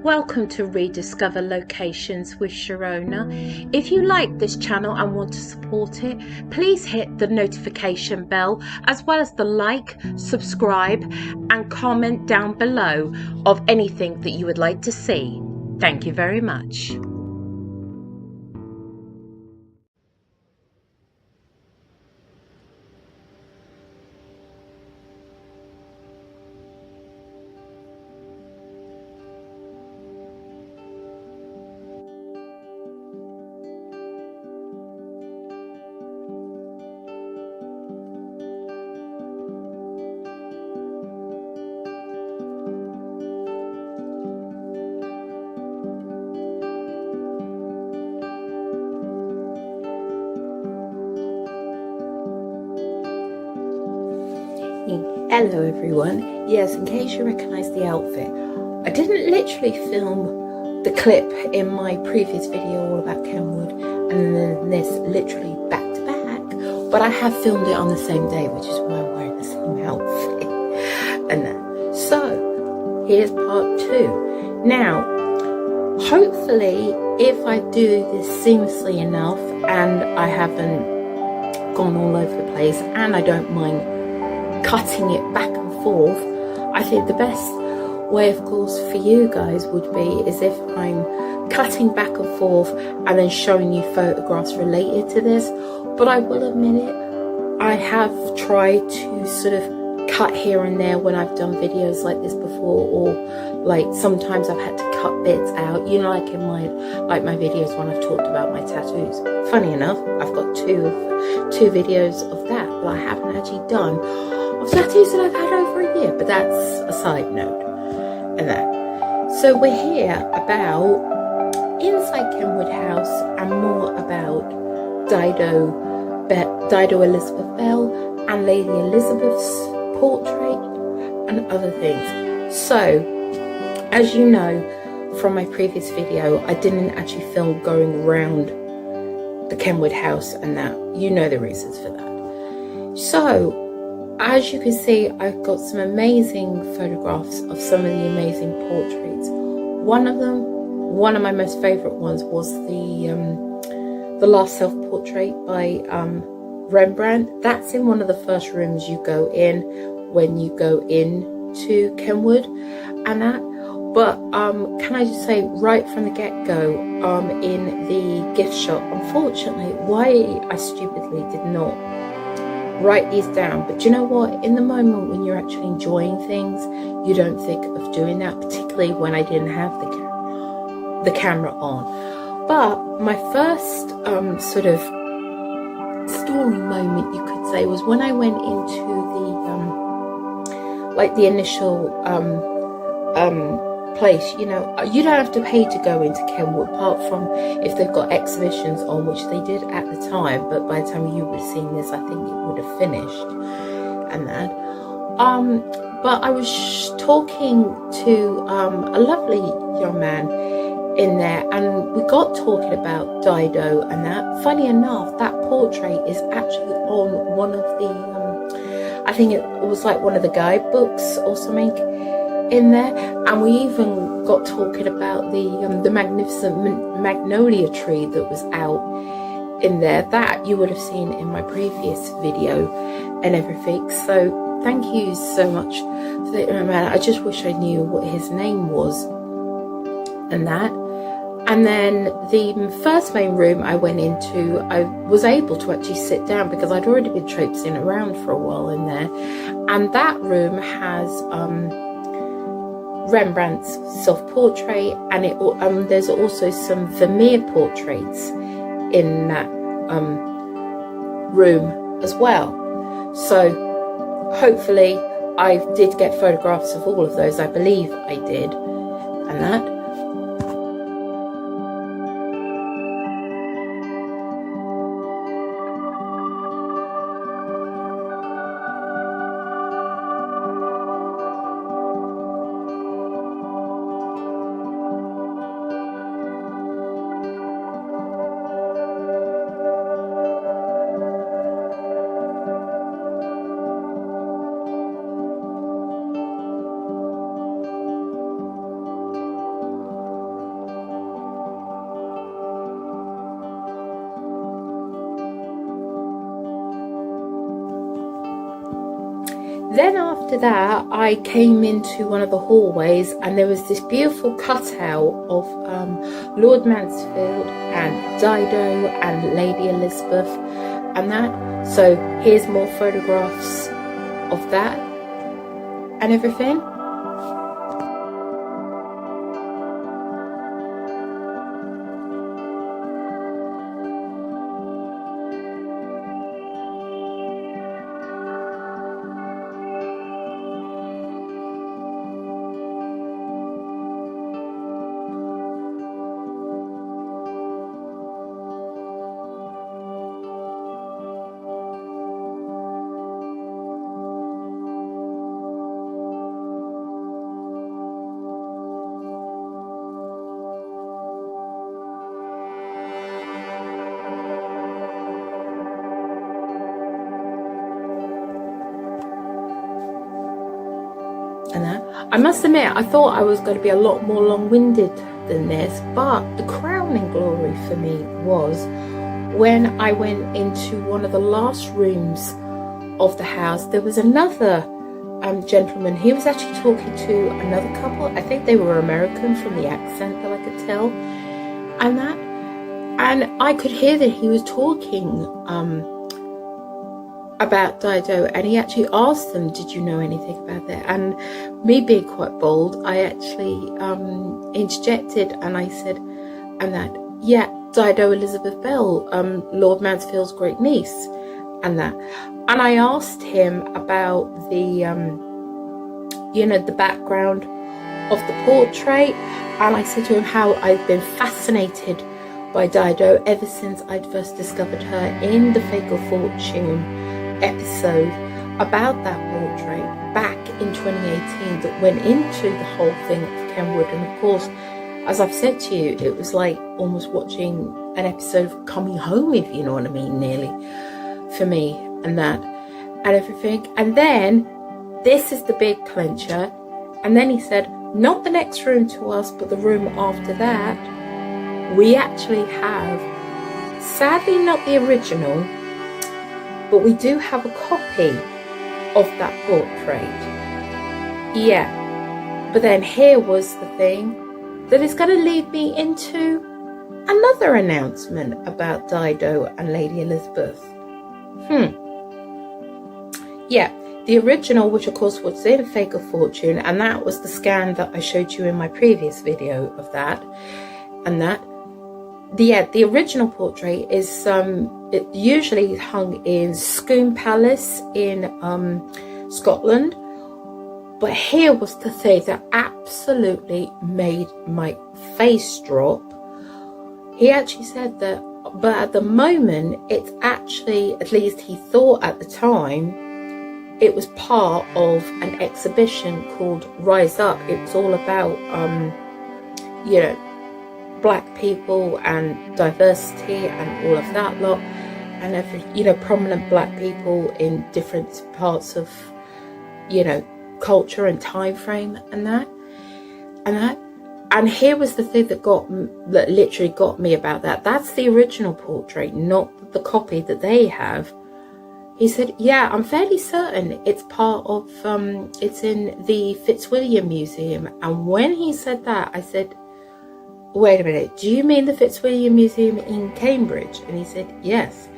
Welcome to Rediscover Locations with Sharona. If you like this channel and want to support it, please hit the notification bell as well as the like, subscribe and comment down below of anything that you would like to see. Thank you very much. Hello everyone. Yes, in case you recognise the outfit, I didn't literally film the clip in my previous video all about Kenwood and then this literally back to back, but I have filmed it on the same day, which is why I'm wearing the same outfit. And so here's part 2. Now, hopefully if I do this seamlessly enough and I haven't gone all over the place and I don't mind cutting it back and forth, I think the best way of course for you guys would be is if I'm cutting back and forth and then showing you photographs related to this. But I will admit it, I have tried to sort of cut here and there when I've done videos like this before, or like sometimes I've had to cut bits out, you know, like in my videos when I've talked about my tattoos. Funny enough, I've got two videos of that, but I haven't actually done of tattoos that I've had over a year, but that's a side note. And that, so we're here about inside Kenwood House and more about Dido Elizabeth Belle and Lady Elizabeth's portrait and other things. So as you know from my previous video, I didn't actually film going around the Kenwood House and that, you know the reasons for that. So as you can see, I've got some amazing photographs of some of the amazing portraits. One of my most favourite ones was the Last Self-Portrait by Rembrandt. That's in one of the first rooms you go in when you go into Kenwood and that. But can I just say right from the get-go, in the gift shop, unfortunately, why I stupidly did not write these down, but you know what, in the moment when you're actually enjoying things, you don't think of doing that, particularly when I didn't have the camera on. But my first sort of stalling moment, you could say, was when I went into the initial place. You know, you don't have to pay to go into Kenwood, apart from if they've got exhibitions on, which they did at the time, but by the time you would have seen this, I think it would have finished and that. But I was talking to a lovely young man in there, and we got talking about Dido and that. Funny enough, that portrait is actually on one of the I think it was like one of the guidebooks or something in there. And we even got talking about the magnificent magnolia tree that was out in there, that you would have seen in my previous video and everything. So thank you so much for the man. I just wish I knew what his name was and that. And then the first main room I went into, I was able to actually sit down because I'd already been traipsing around for a while in there. And that room has Rembrandt's self-portrait, and there's also some Vermeer portraits in that room as well. So hopefully I did get photographs of all of those. I believe I did and that. Then after that, I came into one of the hallways and there was this beautiful cutout of Lord Mansfield and Dido and Lady Elizabeth and that. So here's more photographs of that and everything. And that, I must admit, I thought I was going to be a lot more long-winded than this, but the crowning glory for me was when I went into one of the last rooms of the house. There was another gentleman. He was actually talking to another couple. I think they were American from the accent that I could tell, and that, and I could hear that he was talking about Dido, and he actually asked them, did you know anything about that? And me being quite bold, I actually interjected and I said, and that, yeah, Dido Elizabeth Belle, Lord Mansfield's great niece, and that. And I asked him about the, you know, the background of the portrait, and I said to him how I'd been fascinated by Dido ever since I'd first discovered her in the Fatal Fortune episode about that portrait back in 2018 that went into the whole thing of Kenwood. And of course, as I've said to you, it was like almost watching an episode of Coming Home, if you know what I mean, nearly, for me, and that and everything. And then this is the big clincher, and then he said, not the next room to us, but the room after that, we actually have, sadly not the original, but we do have a copy of that portrait. Yeah, but then here was the thing that is going to lead me into another announcement about Dido and Lady Elizabeth. Yeah, the original, which of course was in Fatal Fortune, and that was the scan that I showed you in my previous video of that, and that. The original portrait is it usually hung in Scone Palace in Scotland, but here was the thing that absolutely made my face drop. He actually said that, but at the moment it's actually, at least he thought at the time, it was part of an exhibition called Rise Up. It was all about you know, black people and diversity and all of that lot, and every, you know, prominent black people in different parts of, you know, culture and time frame and that. And here was the thing that literally got me about that. That's the original portrait, not the copy that they have. He said, yeah, I'm fairly certain it's part of it's in the Fitzwilliam Museum. And when he said that, I said, wait a minute, do you mean the Fitzwilliam Museum in Cambridge? And he said, yes.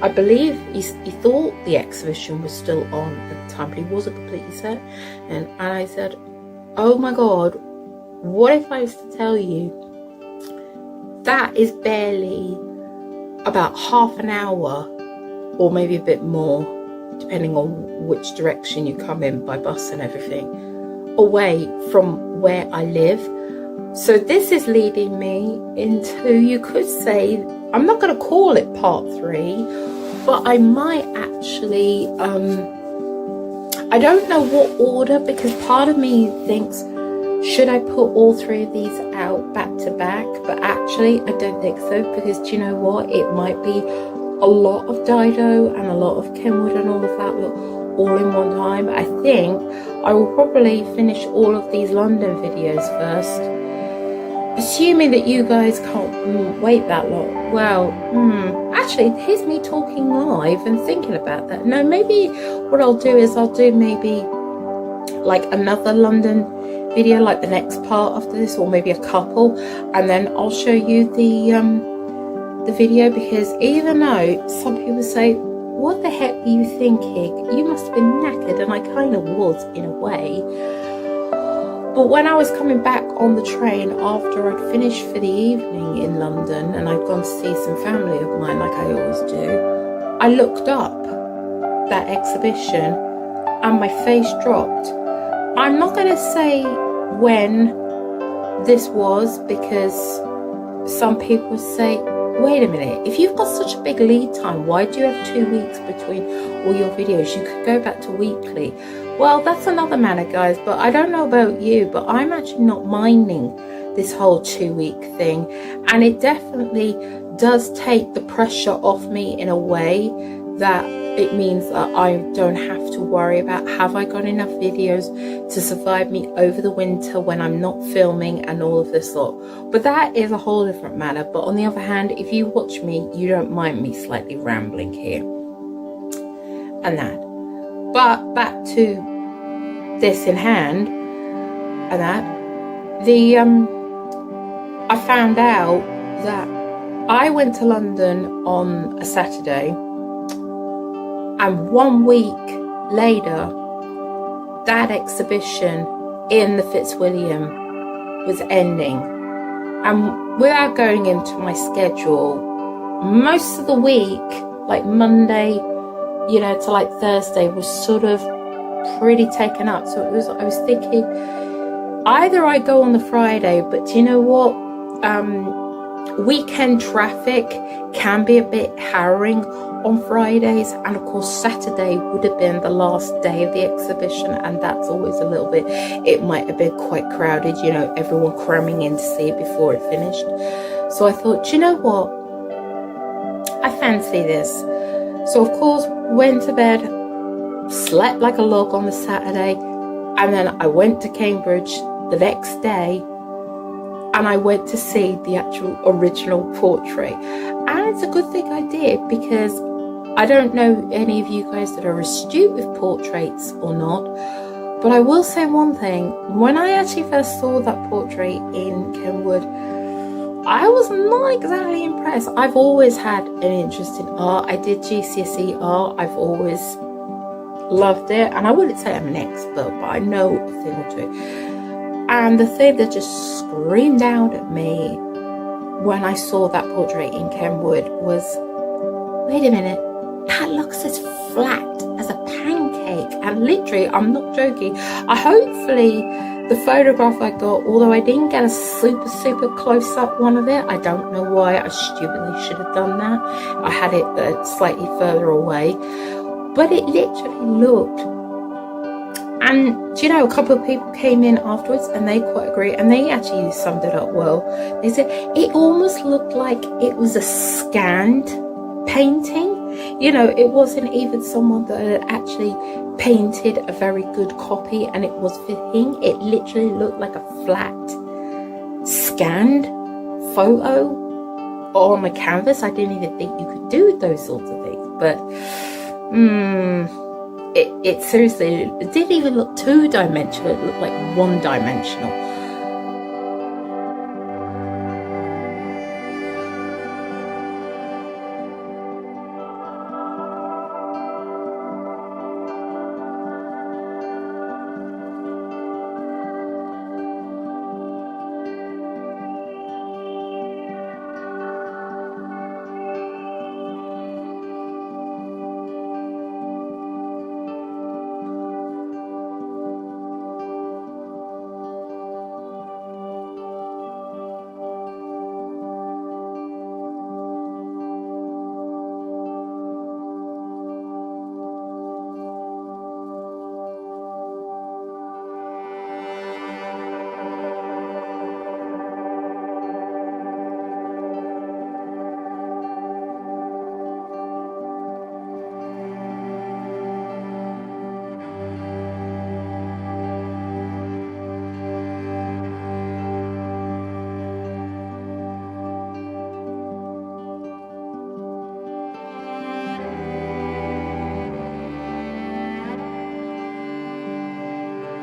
I believe he thought the exhibition was still on at the time, but he wasn't completely certain. And I said, oh my God, what if I was to tell you that is barely about half an hour, or maybe a bit more, depending on which direction you come in by bus and everything, away from where I live. So this is leading me into, you could say, I'm not going to call it part 3, but I might actually, I don't know what order, because part of me thinks, should I put all 3 of these out back to back? But actually, I don't think so, because do you know what? It might be a lot of Dido and a lot of Kenwood and all of that all in one time. I think I will probably finish all of these London videos first, assuming that you guys can't wait that long. Well, actually, here's me talking live and thinking about that. No, maybe what I'll do is I'll do maybe like another London video, like the next part after this, or maybe a couple, and then I'll show you the video, because even though some people say, what the heck are you thinking? You must have been knackered, and I kind of was in a way. But when I was coming back on the train after I'd finished for the evening in London and I'd gone to see some family of mine like I always do, I looked up that exhibition and my face dropped. I'm not going to say when this was, because some people say, wait a minute, if you've got such a big lead time, why do you have 2 weeks between all your videos? You could go back to weekly. Well, that's another matter, guys, but I don't know about you, but I'm actually not minding this whole 2-week thing, and it definitely does take the pressure off me in a way that it means that I don't have to worry about, have I got enough videos to survive me over the winter when I'm not filming and all of this lot. But that is a whole different matter. But on the other hand, if you watch me, you don't mind me slightly rambling here and that. But back to this in hand and that, I found out that I went to London on a Saturday, and 1 week later, that exhibition in the Fitzwilliam was ending. And without going into my schedule, most of the week, like Monday, you know, to like Thursday, was sort of pretty taken up. So I was thinking, either I go on the Friday, but you know what? Weekend traffic can be a bit harrowing on Fridays, and of course Saturday would have been the last day of the exhibition, and that's always a little bit, it might have been quite crowded, you know, everyone cramming in to see it before it finished. So I thought, you know what, I fancy this. So of course went to bed, slept like a log on the Saturday, and then I went to Cambridge the next day, and I went to see the actual original portrait. And it's a good thing I did, because I don't know any of you guys that are astute with portraits or not, but I will say one thing. When I actually first saw that portrait in Kenwood, I was not exactly impressed. I've always had an interest in art. I did GCSE art. I've always loved it, and I wouldn't say I'm an expert, but I know a thing or two. And the thing that just screamed out at me when I saw that portrait in Kenwood was, wait a minute, that looks as flat as a pancake. And literally, I'm not joking, hopefully the photograph I got, although I didn't get a super close-up one of it, I don't know why, I stupidly should have done that. I had it slightly further away, but it literally looked. And do you know, a couple of people came in afterwards and they quite agree, and they actually summed it up well. They said it almost looked like it was a scanned painting. You know, it wasn't even someone that had actually painted a very good copy and it was fitting. It literally looked like a flat scanned photo on a canvas. I didn't even think you could do those sorts of things, but it seriously, it didn't even look two-dimensional, it looked like one-dimensional.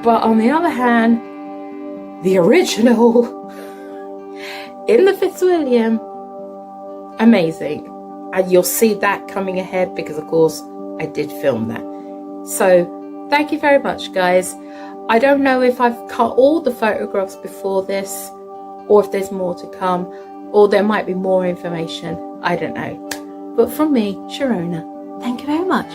But on the other hand, the original in the Fitzwilliam, amazing. And you'll see that coming ahead because of course I did film that. So thank you very much, guys. I don't know if I've cut all the photographs before this or if there's more to come, or there might be more information. I don't know. But from me, Sharona, thank you very much.